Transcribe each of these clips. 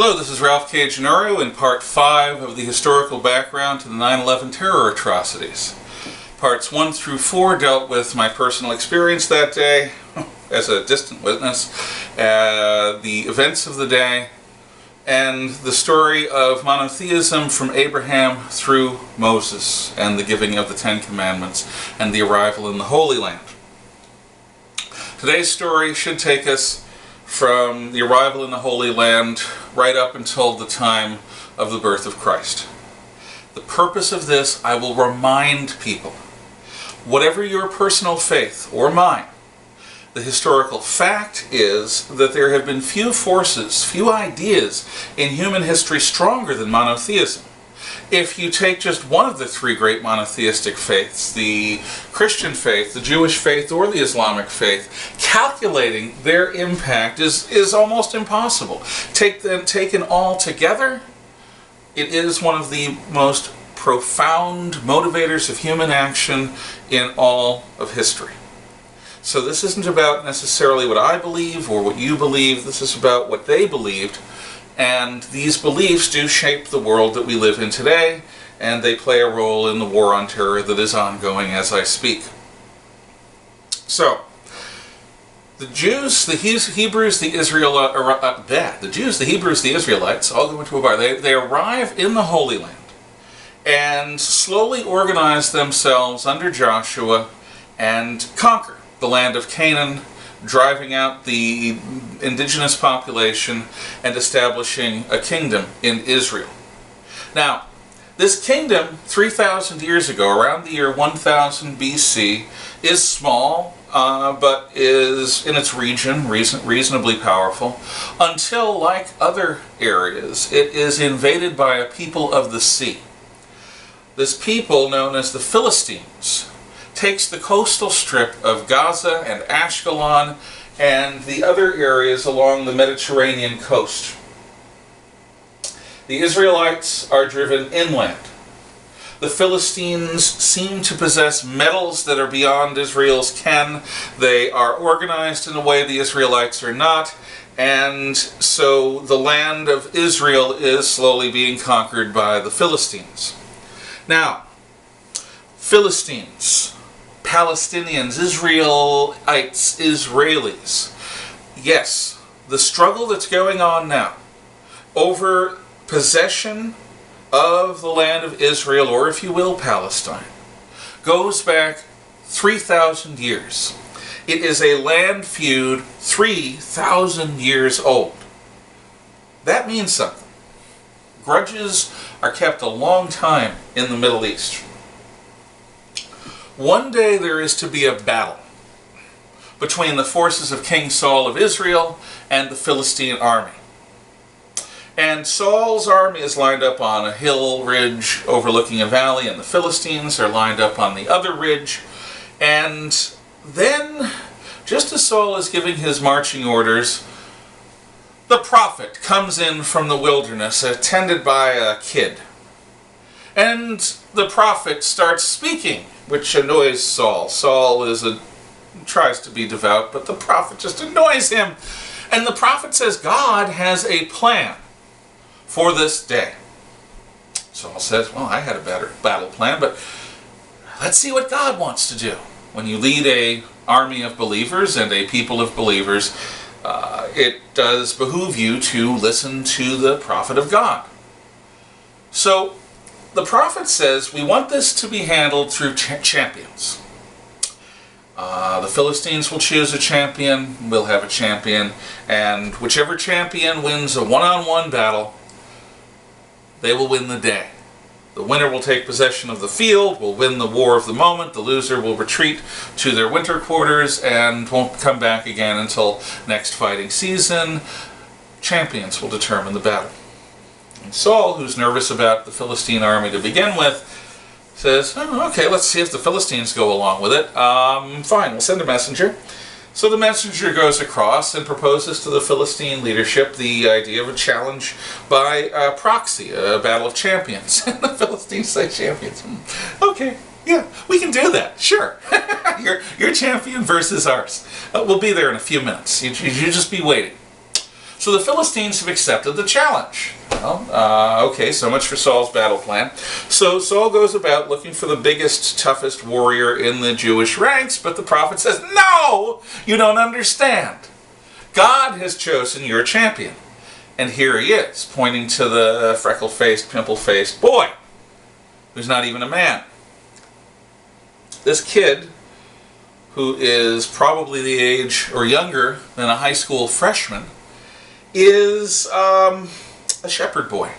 Hello, this is Ralph K. Ginorio in Part 5 of the historical background to the 9/11 terror atrocities. Parts 1 through 4 dealt with my personal experience that day as a distant witness, the events of the day, and the story of monotheism from Abraham through Moses and the giving of the Ten Commandments and the arrival in the Holy Land. Today's story should take us from the arrival in the Holy Land right up until the time of the birth of Christ. The purpose of this, I will remind people, whatever your personal faith or mine, the historical fact is that there have been few forces, few ideas in human history stronger than monotheism. If you take just one of the three great monotheistic faiths, the Christian faith, the Jewish faith, or the Islamic faith, calculating their impact is almost impossible. Taken all together, it is one of the most profound motivators of human action in all of history. So this isn't about necessarily what I believe or what you believe, this is about what they believed. And these beliefs do shape the world that we live in today, and they play a role in the war on terror that is ongoing as I speak. So, the Jews, the Hebrews, the Israelites, all go into a bar. They arrive in the Holy Land and slowly organize themselves under Joshua and conquer the land of Canaan, driving out the indigenous population and establishing a kingdom in Israel. Now, this kingdom 3,000 years ago, around the year 1000 BC, is small, but is in its region reasonably powerful, until, like other areas, it is invaded by a people of the sea. This people, known as the Philistines, takes the coastal strip of Gaza and Ashkelon and the other areas along the Mediterranean coast. The Israelites are driven inland. The Philistines seem to possess metals that are beyond Israel's ken. They are organized in a way the Israelites are not, and so the land of Israel is slowly being conquered by the Philistines. Now, Philistines, Palestinians, Israelites, Israelis. Yes, the struggle that's going on now over possession of the land of Israel, or if you will, Palestine, goes back 3,000 years. It is a land feud 3,000 years old. That means something. Grudges are kept a long time in the Middle East. One day there is to be a battle between the forces of King Saul of Israel and the Philistine army. And Saul's army is lined up on a hill ridge overlooking a valley, and the Philistines are lined up on the other ridge. And then, just as Saul is giving his marching orders, the prophet comes in from the wilderness, attended by a kid. And the prophet starts speaking, which annoys Saul. Saul tries to be devout, but the prophet just annoys him. And the prophet says God has a plan for this day. Saul says, well, I had a battle plan, but let's see what God wants to do. When you lead an army of believers and a people of believers, it does behoove you to listen to the prophet of God. So, the prophet says, we want this to be handled through champions. The Philistines will choose a champion, we'll have a champion, and whichever champion wins a one-on-one battle, they will win the day. The winner will take possession of the field, will win the war of the moment, the loser will retreat to their winter quarters and won't come back again until next fighting season. Champions will determine the battle. And Saul, who's nervous about the Philistine army to begin with, says, oh, okay, let's see if the Philistines go along with it. Fine, we'll send a messenger. So the messenger goes across and proposes to the Philistine leadership the idea of a challenge by proxy, a battle of champions. And the Philistines say, champions? Okay, yeah, we can do that, sure. your champion versus ours. We'll be there in a few minutes. You just be waiting. So the Philistines have accepted the challenge. Well, okay, so much for Saul's battle plan. So Saul goes about looking for the biggest, toughest warrior in the Jewish ranks, but the prophet says, no, you don't understand. God has chosen your champion. And here he is, pointing to the freckle-faced, pimple-faced boy, who's not even a man. This kid, who is probably the age or younger than a high school freshman, is a shepherd boy,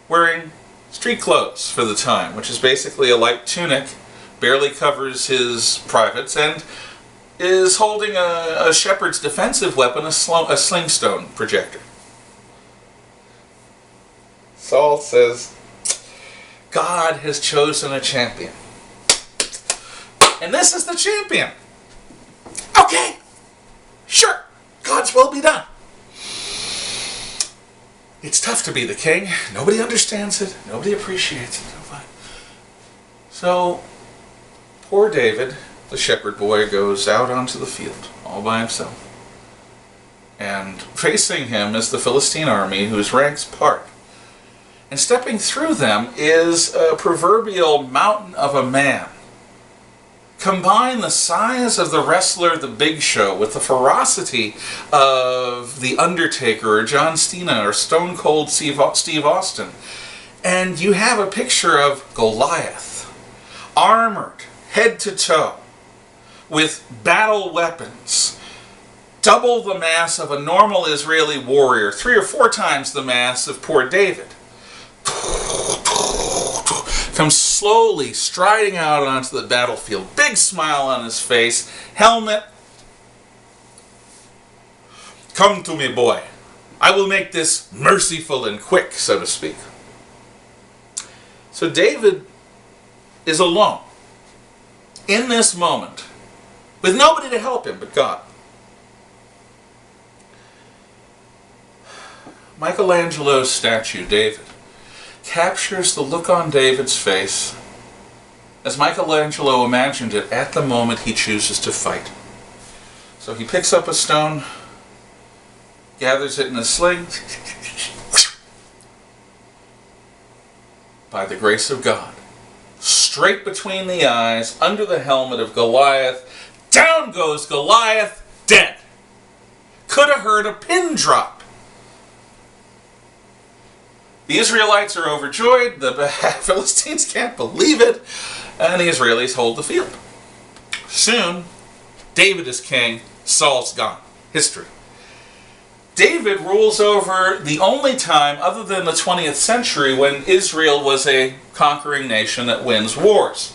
wearing street clothes for the time, which is basically a light tunic, barely covers his privates, and is holding a shepherd's defensive weapon, a slingstone projector. Saul says, God has chosen a champion. And this is the champion. Okay, sure, God's will be done. It's tough to be the king. Nobody understands it. Nobody appreciates it. So, poor David, the shepherd boy, goes out onto the field all by himself. And facing him is the Philistine army, whose ranks part. And stepping through them is a proverbial mountain of a man. Combine the size of the wrestler The Big Show with the ferocity of The Undertaker or John Cena or Stone Cold Steve Austin, and you have a picture of Goliath, armored head to toe, with battle weapons, double the mass of a normal Israeli warrior, 3 or 4 times the mass of poor David. Comes slowly striding out onto the battlefield, big smile on his face, helmet. Come to me, boy. I will make this merciful and quick, so to speak. So David is alone in this moment, with nobody to help him but God. Michelangelo's statue, David, captures the look on David's face as Michelangelo imagined it at the moment he chooses to fight. So he picks up a stone, gathers it in a sling. By the grace of God, straight between the eyes, under the helmet of Goliath, down goes Goliath, dead. Could have heard a pin drop. The Israelites are overjoyed, the Philistines can't believe it, and the Israelis hold the field. Soon, David is king, Saul's gone. History. David rules over the only time, other than the 20th century, when Israel was a conquering nation that wins wars.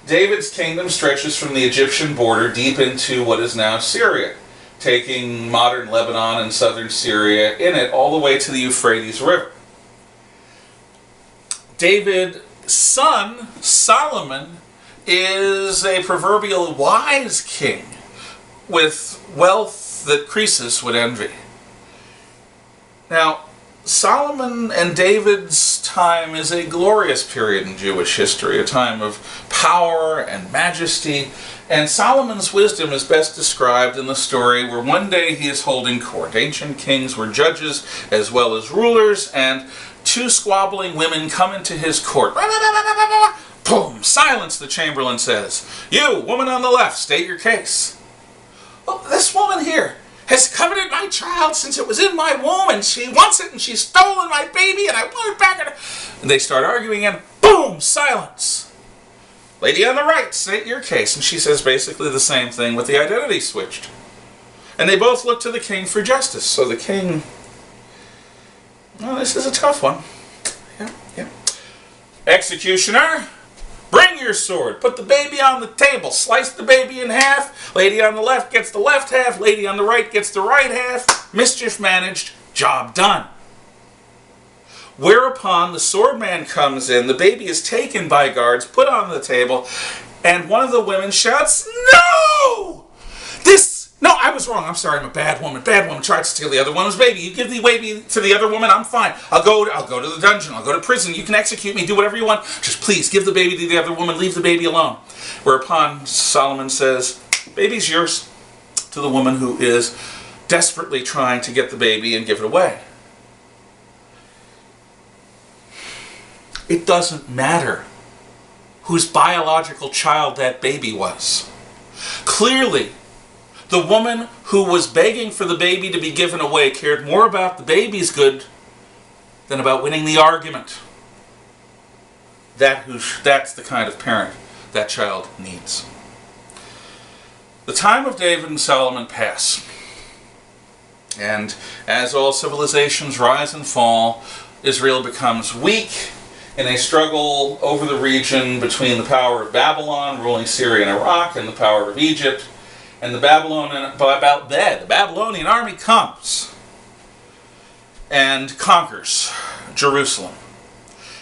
David's kingdom stretches from the Egyptian border deep into what is now Syria, taking modern Lebanon and southern Syria in it all the way to the Euphrates River. David's son, Solomon, is a proverbial wise king with wealth that Croesus would envy. Now, Solomon and David's time is a glorious period in Jewish history, a time of power and majesty, and Solomon's wisdom is best described in the story where one day he is holding court. Ancient kings were judges as well as rulers, and 2 squabbling women come into his court. Boom! Silence, the chamberlain says. You, woman on the left, state your case. Well, this woman here has coveted my child since it was in my womb, and she wants it, and she's stolen my baby, and I want it back. And they start arguing, and boom! Silence. Lady on the right, state your case. And she says basically the same thing with the identity switched. And they both look to the king for justice. So the king... Well, this is a tough one. Yeah. Executioner, bring your sword. Put the baby on the table. Slice the baby in half. Lady on the left gets the left half. Lady on the right gets the right half. Mischief managed. Job done. Whereupon the swordman comes in. The baby is taken by guards, put on the table, and one of the women shouts, "No! No, I was wrong. I'm sorry. I'm a bad woman. Bad woman tried to steal the other woman's baby. You give the baby to the other woman, I'm fine. I'll go to the dungeon. I'll go to prison. You can execute me. Do whatever you want. Just please give the baby to the other woman. Leave the baby alone." Whereupon Solomon says, "Baby's yours," to the woman who is desperately trying to get the baby and give it away. It doesn't matter whose biological child that baby was. Clearly, the woman who was begging for the baby to be given away cared more about the baby's good than about winning the argument. That's the kind of parent that child needs. The time of David and Solomon pass. And as all civilizations rise and fall, Israel becomes weak in a struggle over the region between the power of Babylon, ruling Syria and Iraq, and the power of Egypt. And the Babylonian army comes and conquers Jerusalem.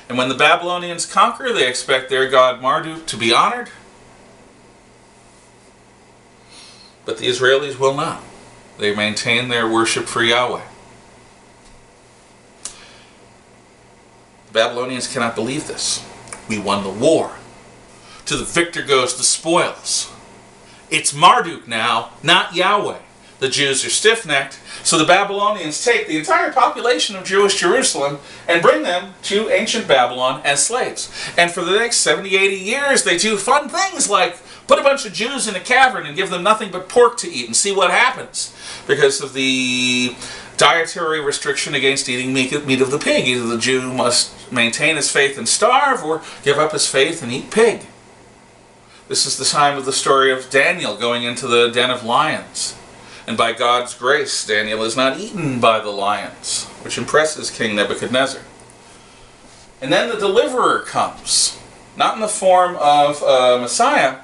And when the Babylonians conquer, they expect their god Marduk to be honored. But the Israelis will not. They maintain their worship for Yahweh. The Babylonians cannot believe this. We won the war. To the victor goes the spoils. It's Marduk now, not Yahweh. The Jews are stiff-necked, so the Babylonians take the entire population of Jewish Jerusalem and bring them to ancient Babylon as slaves. And for the next 70, 80 years, they do fun things like put a bunch of Jews in a cavern and give them nothing but pork to eat and see what happens. Because of the dietary restriction against eating meat of the pig. Either the Jew must maintain his faith and starve, or give up his faith and eat pig. This is the time of the story of Daniel going into the den of lions. And by God's grace, Daniel is not eaten by the lions, which impresses King Nebuchadnezzar. And then the deliverer comes, not in the form of a Messiah,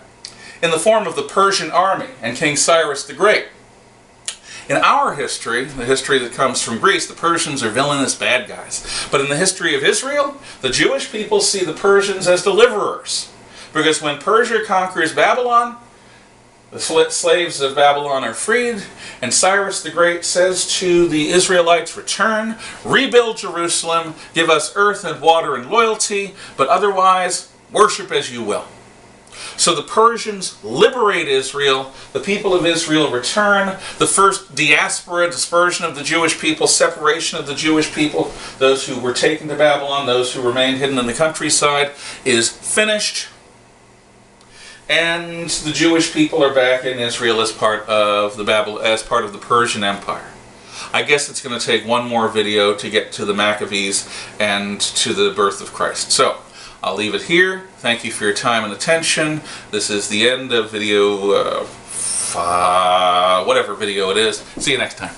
in the form of the Persian army and King Cyrus the Great. In our history, the history that comes from Greece, the Persians are villainous bad guys. But in the history of Israel, the Jewish people see the Persians as deliverers. Because when Persia conquers Babylon, the slaves of Babylon are freed, and Cyrus the Great says to the Israelites, return, rebuild Jerusalem, give us earth and water and loyalty, but otherwise, worship as you will. So the Persians liberate Israel, the people of Israel return, the first diaspora, dispersion of the Jewish people, separation of the Jewish people, those who were taken to Babylon, those who remained hidden in the countryside, is finished. And the Jewish people are back in Israel as part of the Persian Empire. I guess it's going to take one more video to get to the Maccabees and to the birth of Christ. So, I'll leave it here. Thank you for your time and attention. This is the end of video, whatever video it is. See you next time.